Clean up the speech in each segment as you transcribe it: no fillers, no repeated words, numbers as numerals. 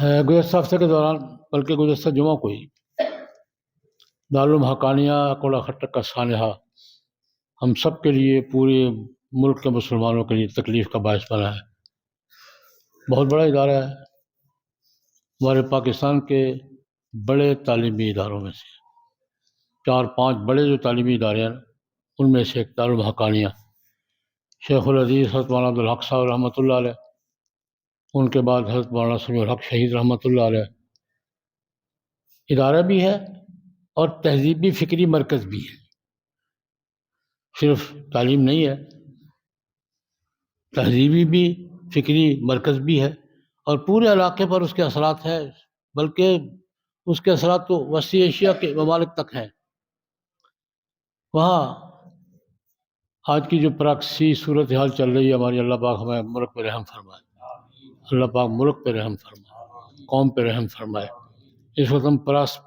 گزشتہ ہفتے کے دوران بلکہ گزشتہ جمعہ کو ہی دارالعلوم حقانیہ کوڑا خٹک کا سانحہ ہم سب کے لیے، پورے ملک کے مسلمانوں کے لیے تکلیف کا باعث بنا ہے۔ بہت بڑا ادارہ ہے، ہمارے پاکستان کے بڑے تعلیمی اداروں میں سے 4-5 بڑے جو تعلیمی ادارے ہیں ان میں سے ایک دارالعلوم حقانیہ۔ شیخ الحدیث حضرت مولانا عبدالحق صاحب رحمۃ اللہ علیہ، ان کے بعد حضرت مولانا سمیع الحق شہید رحمۃ اللہ علیہ، ادارہ بھی ہے اور تہذیبی فکری مرکز بھی ہے۔ صرف تعلیم نہیں ہے، تہذیبی بھی فکری مرکز بھی ہے، اور پورے علاقے پر اس کے اثرات ہیں، بلکہ اس کے اثرات تو وسطی ایشیا کے ممالک تک ہیں۔ وہاں آج کی جو پراکسی صورتحال چل رہی ہے ہماری، اللہ پاک ہمیں ملک پہ رحم فرمائے، اللہ پاک ملک پہ رحم فرمائے، قوم پہ رحم فرمائے۔ اس وقت ہم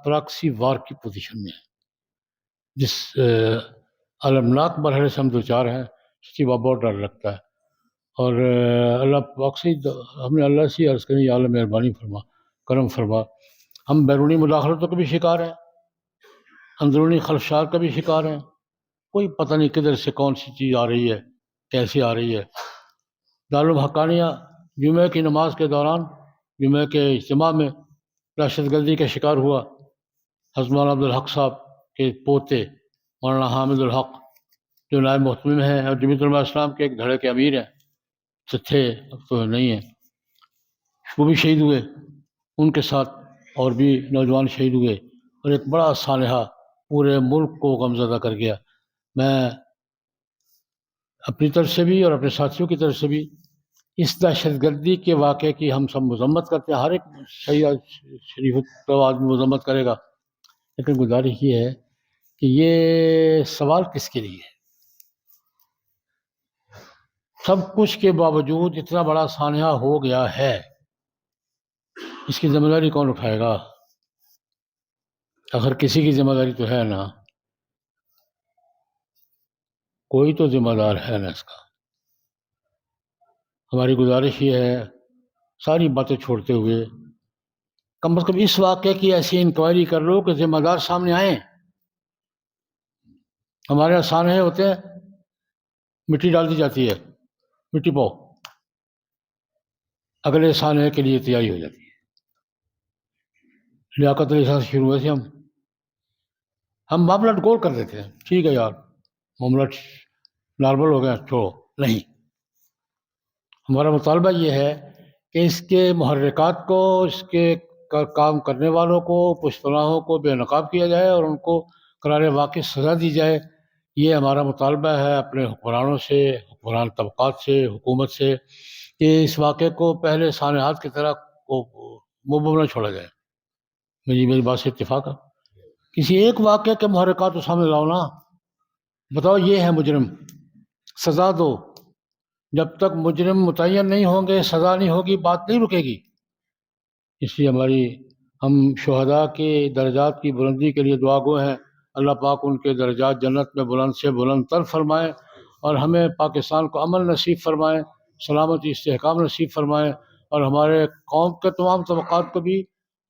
پراکسی وار کی پوزیشن میں ہیں، جس المناک مرحلے سے ہم دوچار ہیں، سچی بات بہت ڈر لگتا ہے۔ اور اللہ پاک سے ہم نے اللہ سے عرض کریں، یا اللہ مہربانی فرما، کرم فرما۔ ہم بیرونی مداخلتوں کے بھی شکار ہیں، اندرونی خلفشار کا بھی شکار ہیں، کوئی پتہ نہیں کدھر سے کون سی چیز آ رہی ہے، کیسے آ رہی ہے۔ دارالعلوم حقانیہ جمعہ کی نماز کے دوران، جمعہ کے اجتماع میں دہشت گردی کا شکار ہوا۔ حضرت مولانا عبدالحق صاحب کے پوتے مولانا حامد الحق، جو نائب محتمم ہیں اور جمیعۃ علماء اسلام کے ایک دھڑے کے امیر ہیں، تھے، اب تو نہیں ہیں، وہ بھی شہید ہوئے، ان کے ساتھ اور بھی نوجوان شہید ہوئے، اور ایک بڑا سانحہ پورے ملک کو غمزدہ کر گیا۔ میں اپنی طرف سے بھی اور اپنے ساتھیوں کی طرف سے بھی اس دہشت گردی کے واقعے کی ہم سب مذمت کرتے ہیں، ہر ایک شریف تو آدمی مذمت کرے گا، لیکن گزارش یہ ہے کہ یہ سوال کس کے لیے ہے؟ سب کچھ کے باوجود اتنا بڑا سانحہ ہو گیا ہے، اس کی ذمہ داری کون اٹھائے گا؟ اگر کسی کی ذمہ داری تو ہے نا، کوئی تو ذمہ دار ہے نا اس کا۔ ہماری گزارش یہ ہے، ساری باتیں چھوڑتے ہوئے کم از کم اس واقعے کی ایسی انکوائری کر لو کہ ذمہ دار سامنے آئیں۔ ہمارے یہاں سانحے ہوتے ہیں، مٹی ڈال دی جاتی ہے، مٹی پاؤ، اگلے سانحے کے لیے تیاری ہو جاتی ہے۔ لیاقت علی شاہ سے شروع ہوئے تھے ہم معاملہ گول کر دیتے ہیں، ٹھیک ہے یار معاملہ نارمل ہو گیا، چھوڑو، نہیں۔ ہمارا مطالبہ یہ ہے کہ اس کے محرکات کو، اس کے کام کرنے والوں کو، پشتناہوں کو بے نقاب کیا جائے اور ان کو قرار واقع سزا دی جائے۔ یہ ہمارا مطالبہ ہے اپنے حکمرانوں سے، حکمران طبقات سے، حکومت سے، کہ اس واقعے کو پہلے سانحات کی طرح مبہم نہ چھوڑا جائے۔ میری بات سے اتفاق ہے؟ کسی ایک واقعے کے محرکات کو سامنے لاؤ نا، بتاؤ یہ ہے مجرم، سزا دو۔ جب تک مجرم متعین نہیں ہوں گے، سزا نہیں ہوگی، بات نہیں رکے گی۔ اس لیے ہم شہداء کے درجات کی بلندی کے لیے دعا گو ہیں، اللہ پاک ان کے درجات جنت میں بلند سے بلند تر فرمائے، اور ہمیں پاکستان کو امن نصیب فرمائے، سلامتی استحکام نصیب فرمائے، اور ہمارے قوم کے تمام طبقات کو بھی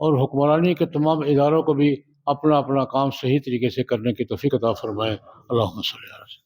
اور حکمرانی کے تمام اداروں کو بھی اپنا اپنا کام صحیح طریقے سے کرنے کی توفیق عطا فرمائے۔ اللہم صلی اللہ علیہ وسلم۔